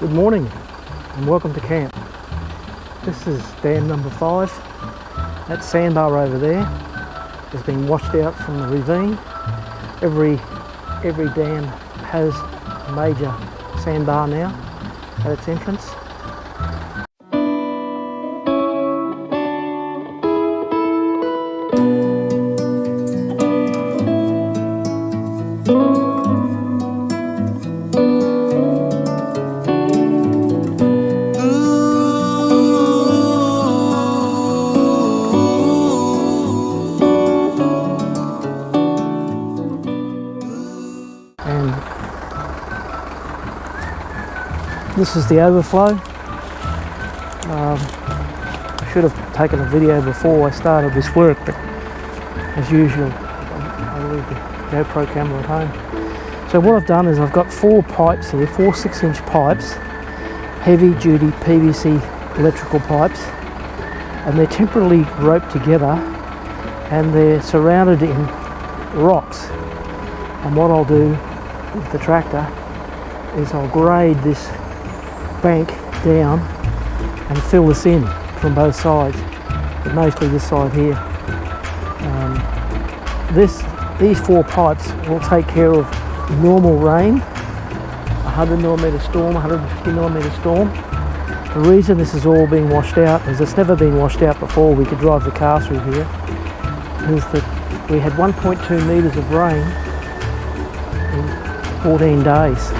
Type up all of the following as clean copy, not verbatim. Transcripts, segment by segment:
Good morning and welcome to camp. This is dam number 5. That sandbar over there has been washed out from the ravine. Every dam has a major sandbar now at its entrance. And this is the overflow. I should have taken a video before I started this work, but as usual I leave the GoPro camera at home. So what I've done is I've got 4 pipes here, 4 6-inch pipes, heavy duty PVC electrical pipes, and they're temporarily roped together and they're surrounded in rocks. And what I'll do with the tractor is I'll grade this bank down and fill this in from both sides, but mostly this side here. These 4 pipes will take care of normal rain, 100mm storm, 150mm storm. The reason this is all being washed out is it's never been washed out before. We could drive the car through here. Is that we had 1.2 metres of rain in 14 days.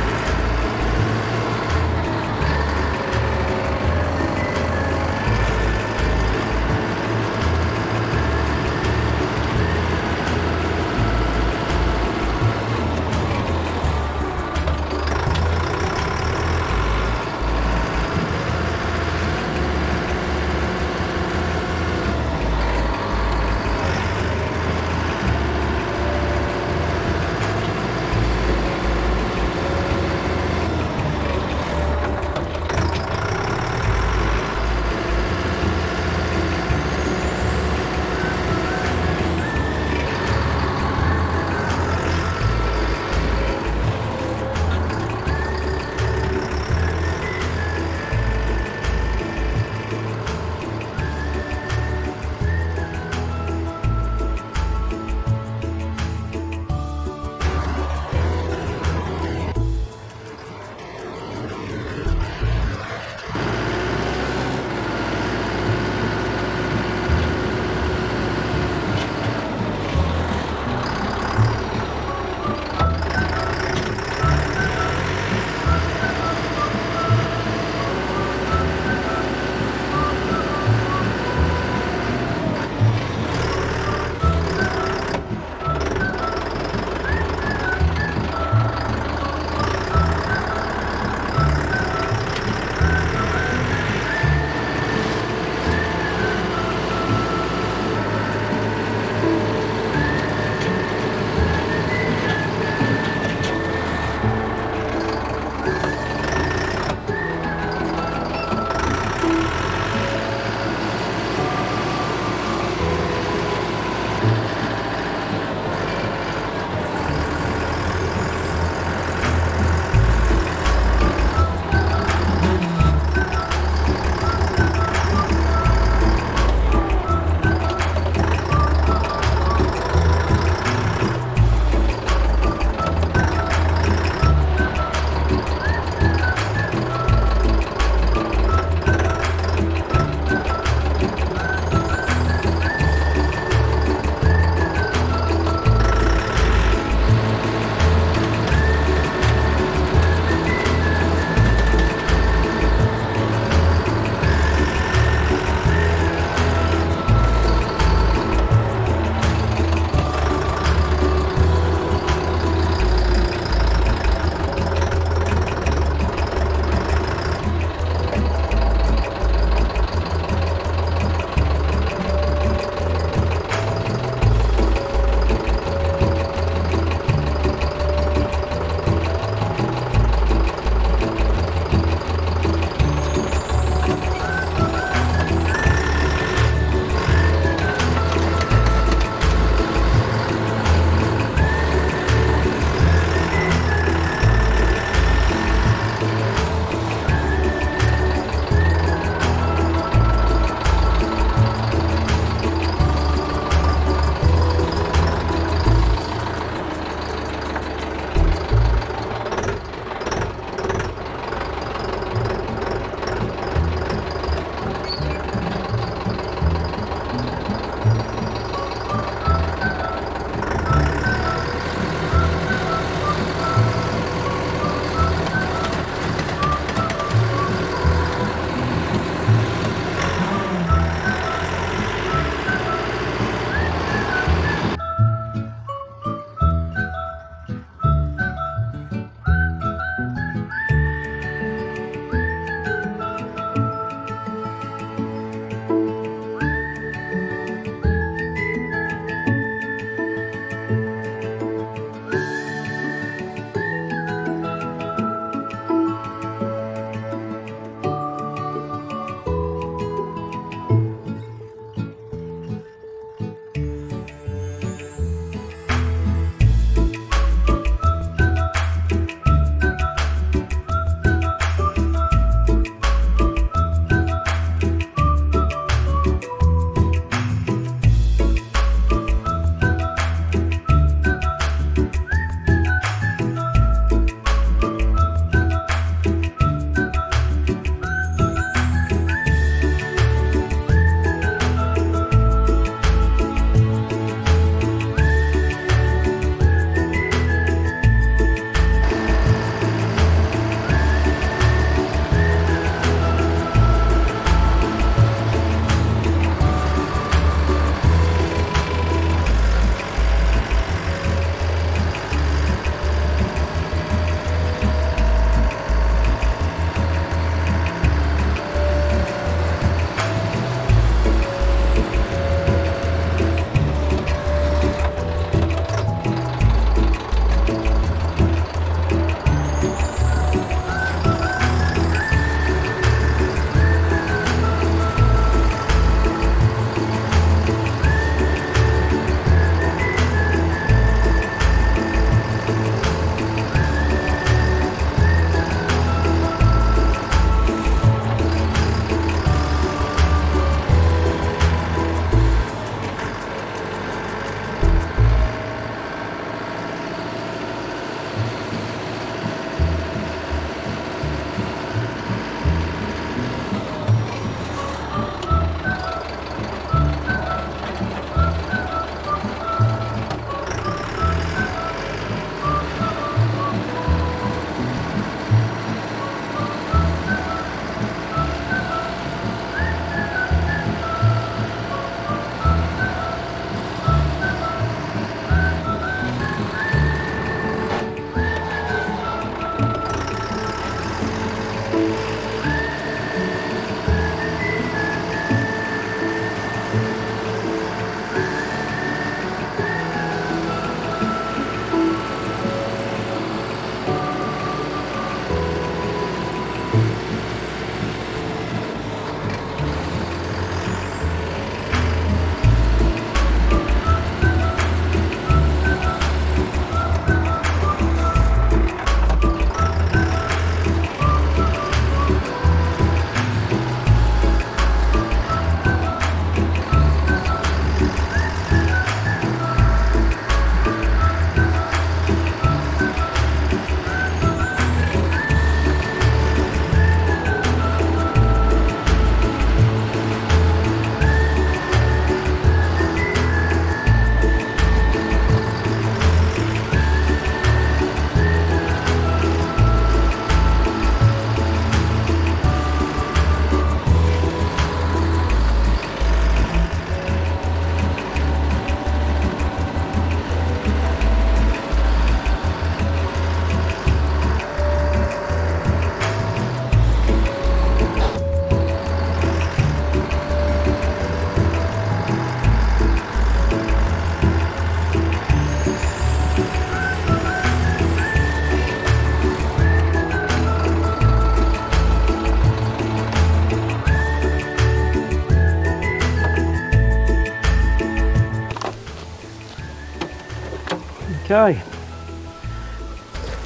Okay,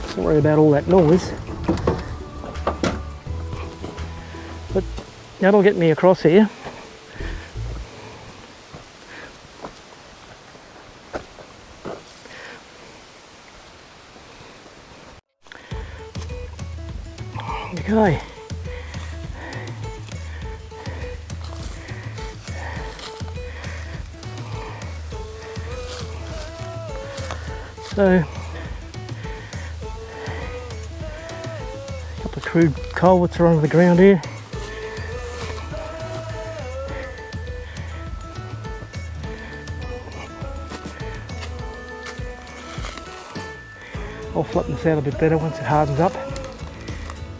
sorry about all that noise, but that'll get me across here. Okay. So, a couple of crude culverts are under the ground here. I'll flatten this out a bit better once it hardens up.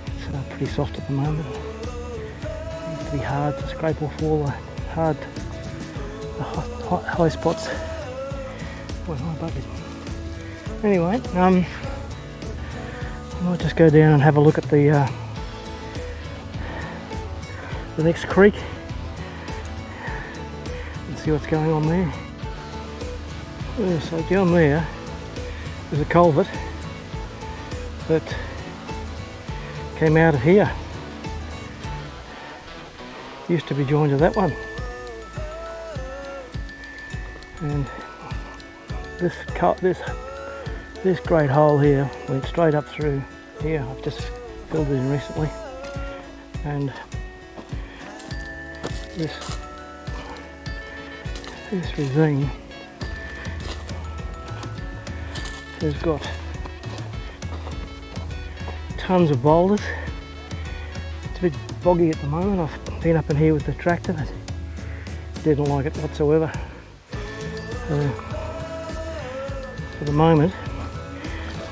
It's pretty soft at the moment. It needs to be hard to scrape off all the high spots. Well, high bucket. Anyway, I might just go down and have a look at the next creek and see what's going on there. Yeah, so down there is a culvert that came out of here. Used to be joined to that one, and this great hole here went straight up through here. I've just filled it in recently, and this ravine has got tons of boulders. It's a bit boggy at the moment. I've been up in here with the tractor. I didn't like it whatsoever. For the moment,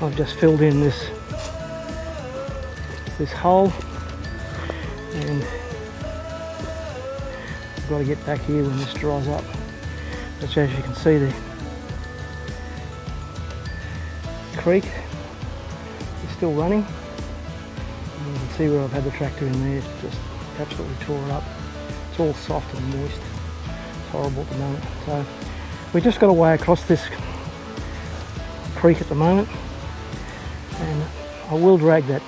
I've just filled in this hole, and I've got to get back here when this dries up. But as you can see, the creek is still running. And you can see where I've had the tractor in there. It's just absolutely tore it up. It's all soft and moist. It's horrible at the moment. So we just got a way across this creek at the moment, and I will drag that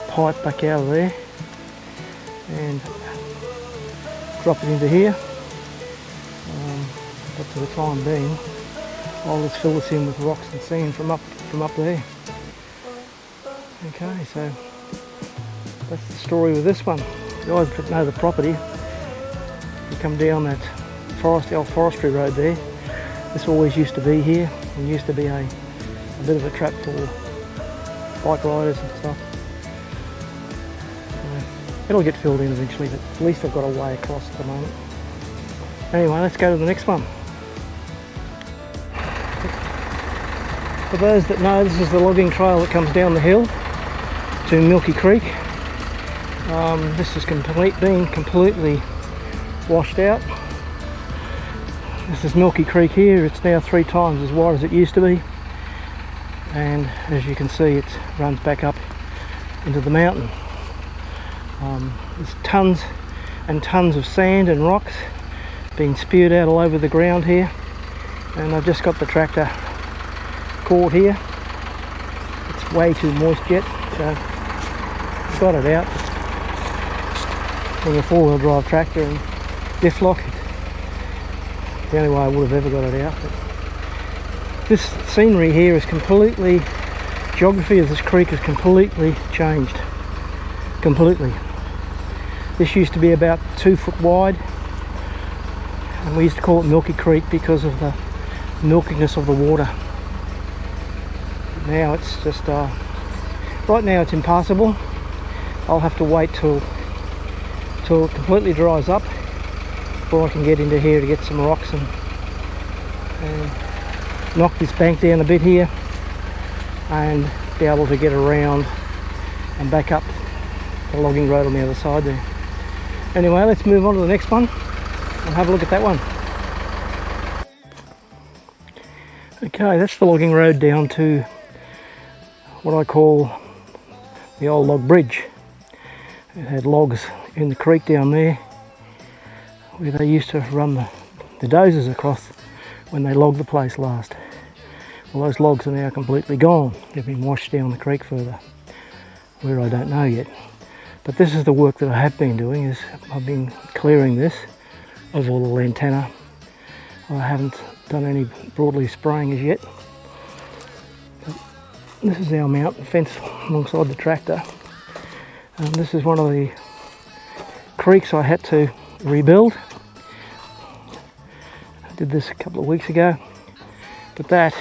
pipe back out of there and drop it into here, but for the time being I'll just fill this in with rocks and sand from up there. Okay, so that's the story with this one. You guys that know the property, you come down that old forestry road there. This always used to be here, and used to be a bit of a trap for bike riders and stuff. It'll get filled in eventually, but at least I've got a way across at the moment. Anyway, let's go to the next one. For those that know, this is the logging trail that comes down the hill to Milky Creek. This has been completely washed out. This is Milky Creek here. It's now 3 times as wide as it used to be, and as you can see, it runs back up into the mountain. There's tons and tons of sand and rocks being spewed out all over the ground here, and I've just got the tractor caught here. It's way too moist yet, so I've got it out. With a 4-wheel drive tractor and diff lock, it's the only way I would have ever got it out. But this scenery here is completely, geography of this creek has completely changed. Completely. This used to be about 2 foot wide, and we used to call it Milky Creek because of the milkiness of the water. Now it's just, right now it's impassable. I'll have to wait till it completely dries up before I can get into here to get some rocks and knock this bank down a bit here and be able to get around and back up the logging road on the other side there. Anyway, let's move on to the next one and have a look at that one. Okay, that's the logging road down to what I call the old log bridge. It had logs in the creek down there where they used to run the dozers across when they logged the place last. Well, those logs are now completely gone. They've been washed down the creek further, where I don't know yet. But this is the work that I have been doing, is I've been clearing this of all the lantana. I haven't done any broadleaf spraying as yet. But this is our mountain fence alongside the tractor. This is one of the creeks I had to rebuild. I did this a couple of weeks ago. But that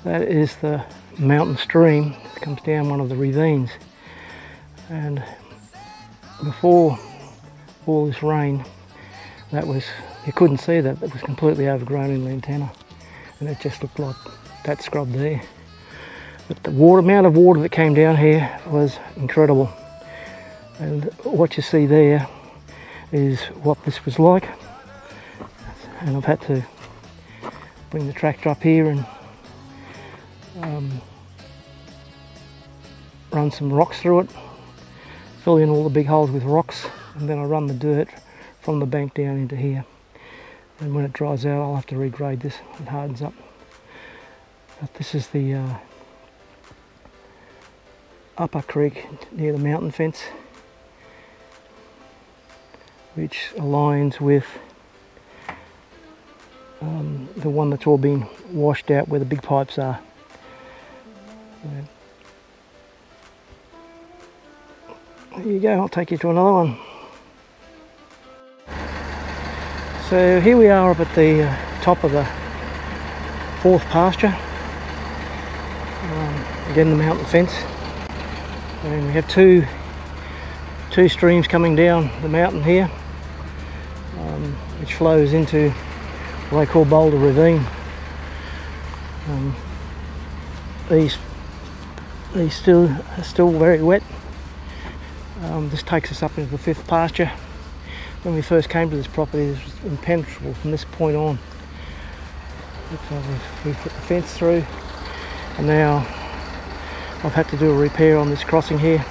is the mountain stream that comes down one of the ravines. And before all this rain, you couldn't see that. It was completely overgrown in lantana, and it just looked like that scrub there. But the amount of water that came down here was incredible. And what you see there is what this was like. And I've had to bring the tractor up here and run some rocks through it, fill in all the big holes with rocks, and then I run the dirt from the bank down into here. And when it dries out, I'll have to regrade this. It hardens up. But this is the upper creek near the mountain fence, which aligns with the one that's all been washed out where the big pipes are. There you go, I'll take you to another one. So here we are up at the top of the fourth pasture. Again, the mountain fence. And we have two streams coming down the mountain here, which flows into what I call Boulder Ravine. These are still very wet. This takes us up into the fifth pasture. When we first came to this property, this was impenetrable from this point on. We've put the fence through, and now I've had to do a repair on this crossing here.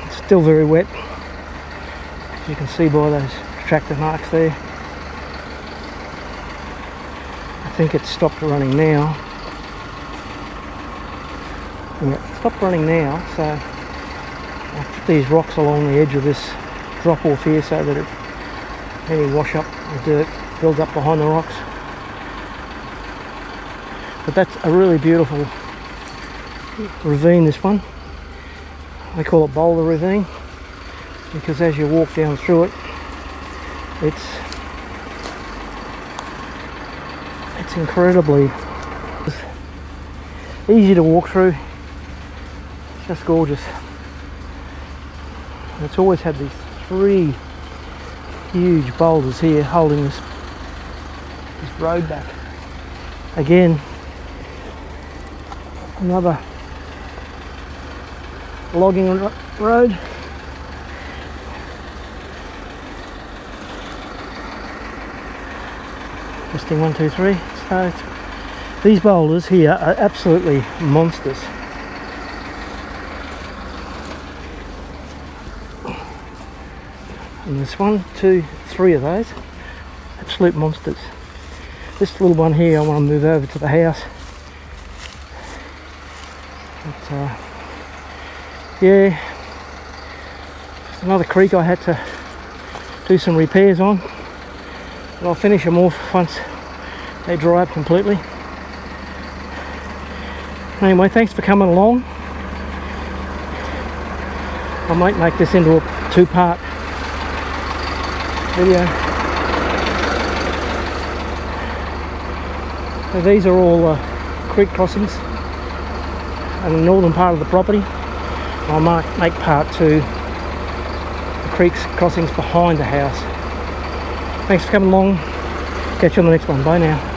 It's still very wet, as you can see by those tractor marks there. I think it's stopped running now. Yeah, it's stopped running now, so I'll put these rocks along the edge of this drop off here so that any wash up the dirt builds up behind the rocks. But that's a really beautiful ravine, this one. I call it Boulder Ravine because as you walk down through it, it's incredibly easy to walk through. It's just gorgeous. And it's always had these three huge boulders here holding this road back. Again, another logging road. Testing 1, 2, 3. So these boulders here are absolutely monsters. And there's 1, 2, 3 of those absolute monsters. This little one here I want to move over to the house. But, yeah, it's another creek I had to do some repairs on, but I'll finish them off once they dry up completely. Anyway, thanks for coming along. I might make this into a 2-part video. So these are all creek crossings in the northern part of the property. I might make part 2, the creeks crossings behind the house. Thanks for coming along. Catch you on the next one. Bye now.